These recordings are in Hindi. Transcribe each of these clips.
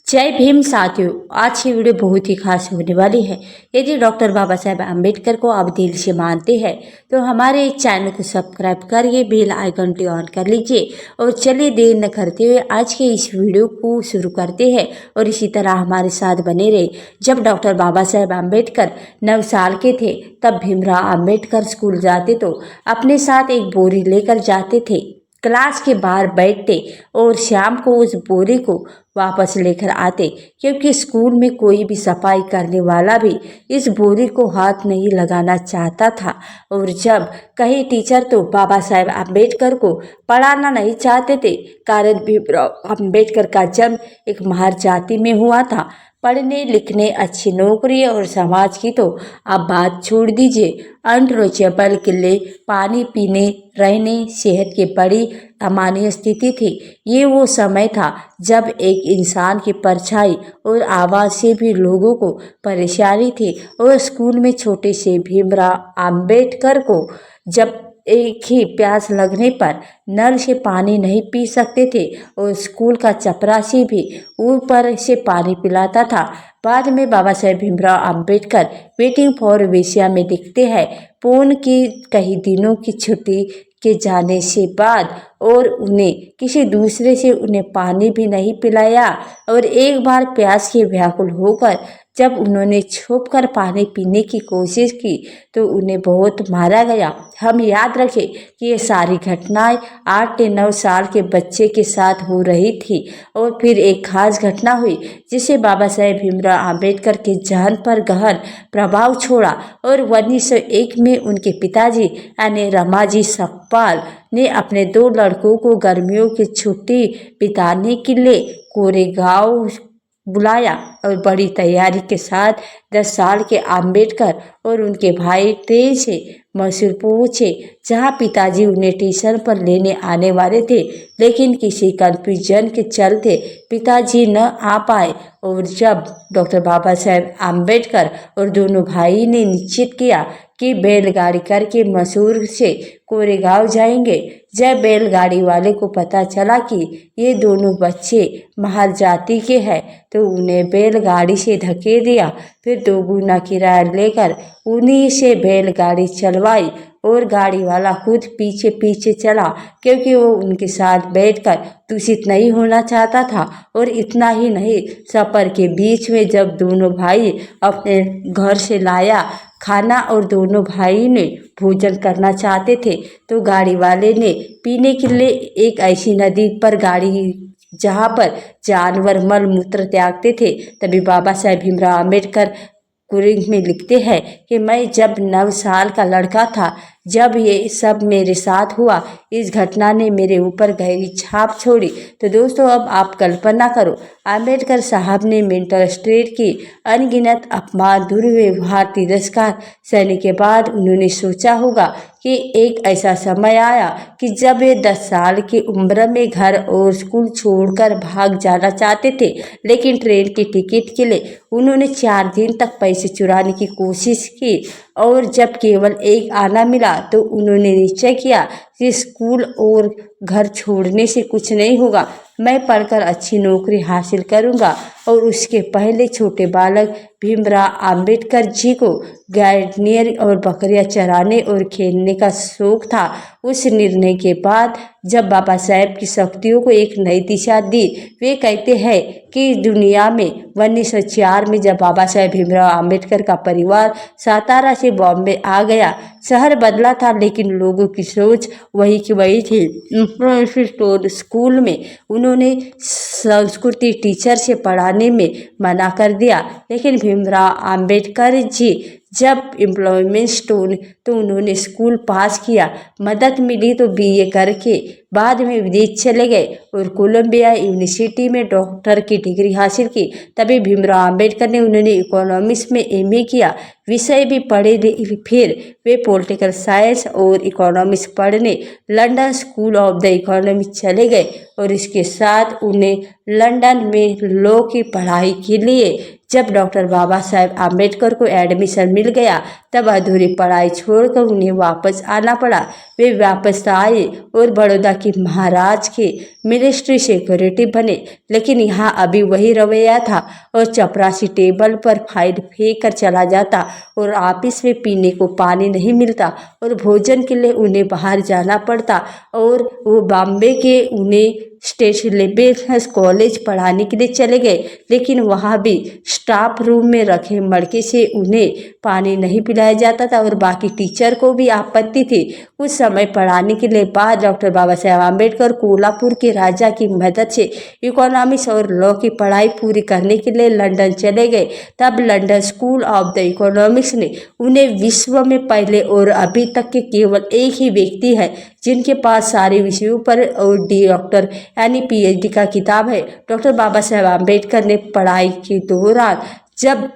जय भीम साथियों। आज की वीडियो बहुत ही खास होने वाली है। यदि डॉक्टर बाबा साहेब अम्बेडकर को आप दिल से मानते हैं तो हमारे इस चैनल को सब्सक्राइब करिए, बेल आइकन को ऑन कर लीजिए और चलिए देर न करते हुए आज के इस वीडियो को शुरू करते हैं और इसी तरह हमारे साथ बने रहे। जब डॉक्टर बाबा साहेब अम्बेडकर 9 साल के थे तब भीमराव अम्बेडकर स्कूल जाते तो अपने साथ एक बोरी लेकर जाते थे। क्लास के बाहर बैठते और शाम को उस बोरी को वापस लेकर आते, क्योंकि स्कूल में कोई भी सफाई करने वाला भी इस बोरी को हाथ नहीं लगाना चाहता था। और जब कई टीचर तो बाबा साहेब अम्बेडकर को पढ़ाना नहीं चाहते थे, कारण भीमराव अम्बेडकर का जन्म एक महार जाति में हुआ था। पढ़ने लिखने, अच्छी नौकरी और समाज की तो आप बात छोड़ दीजिए, अनटचेबल किले, पानी पीने, रहने, सेहत की बड़ी अमानवीय स्थिति थी। ये वो समय था जब एक इंसान की परछाई और आवाज़ से भी लोगों को परेशानी थी। और स्कूल में छोटे से भीमराव अम्बेडकर को जब एक ही प्यास लगने पर नल से पानी नहीं पी सकते थे और स्कूल का चपरासी भी ऊपर से पानी पिलाता था। बाद में बाबा साहेब भीमराव अम्बेडकर वेटिंग फॉर वेश्या में दिखते हैं। पूर्ण की कई दिनों की छुट्टी के जाने से बाद और उन्हें किसी दूसरे से उन्हें पानी भी नहीं पिलाया। और एक बार प्यास के व्याकुल होकर जब उन्होंने छुपकर पानी पीने की कोशिश की तो उन्हें बहुत मारा गया। हम याद रखें कि ये सारी घटनाएं 8 से 9 साल के बच्चे के साथ हो रही थी। और फिर एक खास घटना हुई जिसे बाबा साहेब भीमराव अम्बेडकर के जहन पर गहन प्रभाव छोड़ा। और 1901 में उनके पिताजी यानी रमाजी सकपाल ने अपने 2 लड़कों को गर्मियों की छुट्टी बिताने के लिए कोरेगांव बुलाया और बड़ी तैयारी के साथ 10 साल के अम्बेडकर और उनके भाई ट्रेन से मैसूर पहुँचे, जहाँ पिताजी उन्हें स्टेशन पर लेने आने वाले थे, लेकिन किसी कन्फ्यूजन के चलते पिताजी न आ पाए। और जब डॉक्टर बाबा साहेब अम्बेडकर और दोनों भाई ने निश्चित किया कि बैलगाड़ी करके मैसूर से कोरेगांव जाएंगे, जब बैलगाड़ी वाले को पता चला कि ये दोनों बच्चे महार जाति के हैं तो उन्हें बैलगाड़ी से धकेल दिया। फिर 2 गुना किराया लेकर उन्हीं से बैलगाड़ी चलवाई और गाड़ी वाला खुद पीछे पीछे चला, क्योंकि वो उनके साथ बैठकर दूषित नहीं होना चाहता था। और इतना ही नहीं, सफ़र के बीच में जब दोनों भाई अपने घर से लाया खाना और दोनों भाई ने भोजन करना चाहते थे तो गाड़ी वाले ने पीने के लिए एक ऐसी नदी पर गाड़ी जहाँ पर जानवर मल मूत्र त्यागते थे, तभी बाबा साहेब भीमराव अम्बेडकर कुरिंग में लिखते हैं कि मैं जब 9 साल का लड़का था जब ये सब मेरे साथ हुआ, इस घटना ने मेरे ऊपर गहरी छाप छोड़ी। तो दोस्तों, अब आप कल्पना करो, अम्बेडकर साहब ने मेंटल स्टेट की अनगिनत अपमान, दुर्व्यवहार, तिरस्कार सहने के बाद उन्होंने सोचा होगा कि एक ऐसा समय आया कि जब वे 10 साल की उम्र में घर और स्कूल छोड़कर भाग जाना चाहते थे, लेकिन ट्रेन की टिकट के लिए उन्होंने 4 दिन तक पैसे चुराने की कोशिश की। और जब केवल एक आना मिला तो उन्होंने निश्चय किया कि स्कूल और घर छोड़ने से कुछ नहीं होगा, मैं पढ़कर अच्छी नौकरी हासिल करूंगा। और उसके पहले छोटे बालक भीमराव अम्बेडकर जी को गार्डनियर और बकरियां चराने और खेलने का शौक था। उस निर्णय के बाद जब बाबा साहेब की शक्तियों को एक नई दिशा दी, वे कहते हैं कि दुनिया में 1904 में जब बाबा साहेब भीमराव अम्बेडकर का परिवार सातारा से बॉम्बे आ गया, शहर बदला था लेकिन लोगों की सोच वही की वही थी। स्कूल में उन्होंने संस्कृति टीचर से पढ़ाने में मना कर दिया, लेकिन भीमराव अम्बेडकर जी जब एम्प्लॉयमेंट स्टोन तो उन्होंने स्कूल पास किया, मदद मिली तो बीए करके बाद में विदेश चले गए और कोलंबिया यूनिवर्सिटी में डॉक्टर की डिग्री हासिल की। तभी भीमराव अम्बेडकर ने उन्होंने इकोनॉमिक्स में एमए किया, विषय भी पढ़े। फिर वे पॉलिटिकल साइंस और इकोनॉमिक्स पढ़ने London school of the economics चले गए और इसके साथ उन्हें लंदन में लॉ की पढ़ाई के लिए जब डॉक्टर बाबा साहेब आम्बेडकर को एडमिशन मिल गया तब अधूरी पढ़ाई छोड़कर उन्हें वापस आना पड़ा। वे वापस आए और बड़ौदा के महाराज के मिलिट्री सिक्योरिटी बने, लेकिन यहाँ अभी वही रवैया था और चपरासी टेबल पर फाइल फेंक कर चला जाता और ऑफिस में पीने को पानी नहीं मिलता और भोजन के लिए उन्हें बाहर जाना पड़ता। और वो बॉम्बे के उन्हें स्टेट लेवल कॉलेज पढ़ाने के लिए चले गए, लेकिन वहाँ भी स्टाफ रूम में रखे मड़के से उन्हें पानी नहीं पिलाया जाता था और बाकी टीचर को भी आपत्ति थी। कुछ समय पढ़ाने के लिए बाद डॉक्टर बाबा साहेब आम्बेडकर कोल्हापुर के राजा की मदद से इकोनॉमिक्स और लॉ की पढ़ाई पूरी करने के लिए लंदन चले गए। तब London school of the economics ने उन्हें विश्व में पहले और अभी तक के केवल एक ही व्यक्ति है जिनके पास सारे विषयों पर और डॉक्टर यानी PhD का किताब है। डॉक्टर बाबा साहेब आम्बेडकर ने पढ़ाई के दौरान जब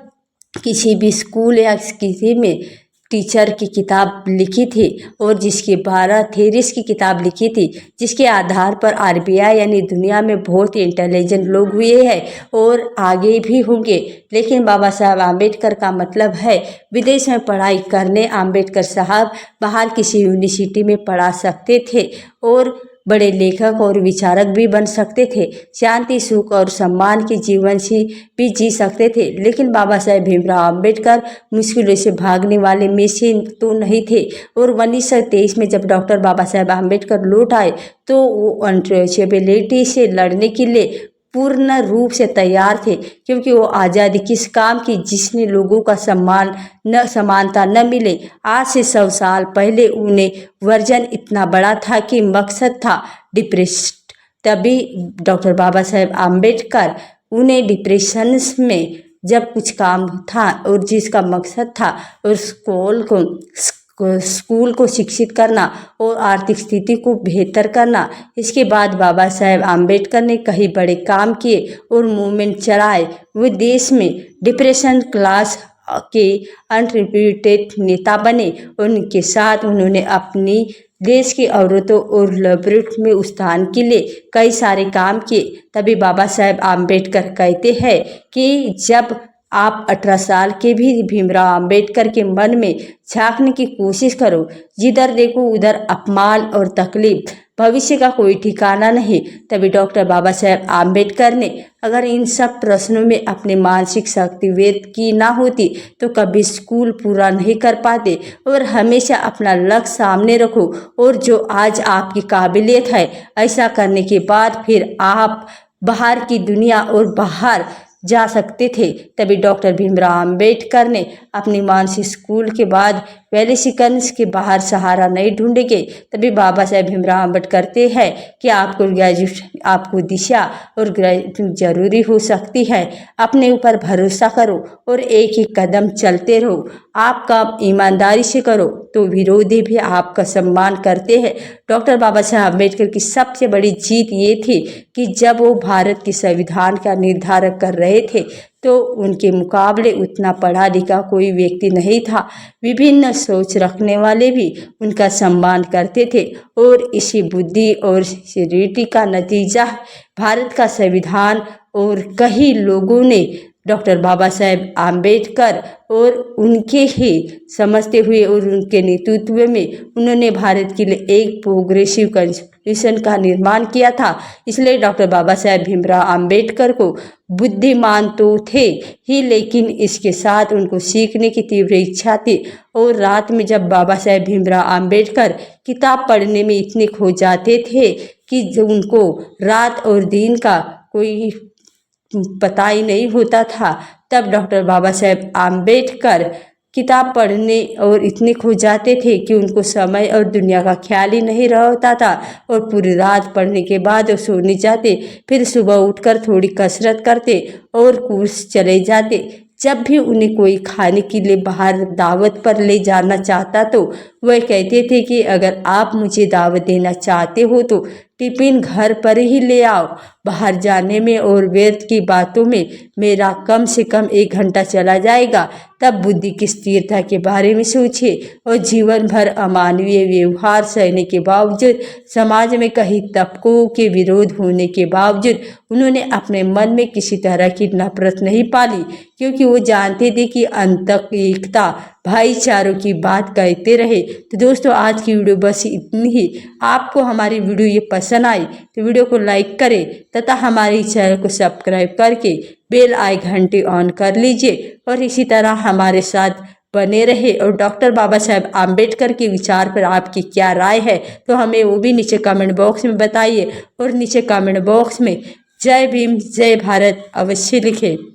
किसी भी स्कूल या किसी में टीचर की किताब लिखी थी और जिसके 12 थेरीज की किताब लिखी थी, जिसके आधार पर RBI यानी दुनिया में बहुत ही इंटेलिजेंट लोग हुए हैं और आगे भी होंगे। लेकिन बाबा साहब आम्बेडकर का मतलब है विदेश में पढ़ाई करने। आम्बेडकर साहब बाहर किसी यूनिवर्सिटी में पढ़ा सकते थे और बड़े लेखक और विचारक भी बन सकते थे, शांति सुख और सम्मान के जीवन से भी जी सकते थे। लेकिन बाबा साहेब भीमराव आम्बेडकर मुश्किलों से भागने वाले में से तो नहीं थे और 1923 में जब डॉक्टर बाबा साहेब आम्बेडकर लौट आए तो वो अनटचेबिलिटी से लड़ने के लिए पूर्ण रूप से तैयार थे, क्योंकि वो आज़ादी किस काम की जिसने लोगों का समानता न मिले। आज से 100 साल पहले उन्हें वर्जन इतना बड़ा था कि मकसद था डिप्रेस्ड। तभी डॉक्टर बाबा साहेब आम्बेडकर उन्हें डिप्रेशन में जब कुछ काम था और जिसका मकसद था और स्कूल को शिक्षित करना और आर्थिक स्थिति को बेहतर करना। इसके बाद बाबा साहेब आम्बेडकर ने कई बड़े काम किए और मूवमेंट चलाए। वे देश में डिप्रेशन क्लास के अनरिप्यूटेड नेता बने। उनके साथ उन्होंने अपनी देश की औरतों और लेबरिटी में उत्थान के लिए कई सारे काम किए। तभी बाबा साहेब आम्बेडकर कहते हैं कि जब आप 18 साल के भी भीमराव आम्बेडकर के मन में झांकने की कोशिश करो, जिधर देखो उधर अपमान और तकलीफ, भविष्य का कोई ठिकाना नहीं। तभी डॉक्टर बाबा साहेब आम्बेडकर ने अगर इन सब प्रश्नों में अपनी मानसिक शक्ति व्यक्त की ना होती तो कभी स्कूल पूरा नहीं कर पाते। और हमेशा अपना लक्ष्य सामने रखो और जो आज आपकी काबिलियत है, ऐसा करने के बाद फिर आप बाहर की दुनिया और बाहर जा सकते थे। तभी डॉक्टर भीमराव आम्बेडकर ने अपनी मानसिक स्कूल के बाद पहले सिकंज के बाहर सहारा नहीं ढूंढेंगे। तभी बाबा साहेब भीमराव आम्बेडकर कहते हैं कि आपको दिशा और ग्रेजुएशन जरूरी हो सकती है। अपने ऊपर भरोसा करो और एक ही कदम चलते रहो। आप काम ईमानदारी से करो तो विरोधी भी आपका सम्मान करते हैं। डॉक्टर बाबा साहेब आम्बेडकर की सबसे बड़ी जीत ये थी कि जब वो भारत के संविधान का निर्धारण कर रहे थे तो उनके मुकाबले उतना पढ़ा लिखा कोई व्यक्ति नहीं था। विभिन्न सोच रखने वाले भी उनका सम्मान करते थे और इसी बुद्धि और सिरिटी का नतीजा भारत का संविधान। और कई लोगों ने डॉक्टर बाबा साहेब आम्बेडकर और उनके ही समझते हुए और उनके नेतृत्व में उन्होंने भारत के लिए एक प्रोग्रेसिव कॉन्स्टिट्यूशन का निर्माण किया था। इसलिए डॉक्टर बाबा साहेब भीमराव आम्बेडकर को बुद्धिमान तो थे ही, लेकिन इसके साथ उनको सीखने की तीव्र इच्छा थी। और रात में जब बाबा साहेब भीमराव आम्बेडकर किताब पढ़ने में इतने खो जाते थे कि उनको रात और दिन का कोई पता ही नहीं होता था, तब डॉक्टर बाबा साहेब आम्बेडकर किताब पढ़ने और इतने खो जाते थे कि उनको समय और दुनिया का ख्याल ही नहीं रहता था। और पूरी रात पढ़ने के बाद वो सोने जाते, फिर सुबह उठकर थोड़ी कसरत करते और कोर्स चले जाते। जब भी उन्हें कोई खाने के लिए बाहर दावत पर ले जाना चाहता तो वह कहते थे कि अगर आप मुझे दावत देना चाहते हो तो टिफिन घर पर ही ले आओ। बाहर जाने में और व्यर्थ की बातों में मेरा कम से कम 1 घंटा चला जाएगा। तब बुद्धि की स्थिरता के बारे में सोचिए और जीवन भर अमानवीय व्यवहार सहने के बावजूद, समाज में कई तबकों के विरोध होने के बावजूद उन्होंने अपने मन में किसी तरह की नफरत नहीं पाली, क्योंकि वो जानते थे कि अंतक एकता भाईचारों की बात कहते रहे। तो दोस्तों, आज की वीडियो बस इतनी ही। आपको हमारी वीडियो ये पसंद आई तो वीडियो को लाइक करें तथा हमारे चैनल को सब्सक्राइब करके बेल आइकन घंटी ऑन कर लीजिए और इसी तरह हमारे साथ बने रहे। और डॉक्टर बाबा साहेब आम्बेडकर के विचार पर आपकी क्या राय है तो हमें वो भी नीचे कमेंट बॉक्स में बताइए और नीचे कमेंट बॉक्स में जय भीम जय भारत अवश्य लिखें।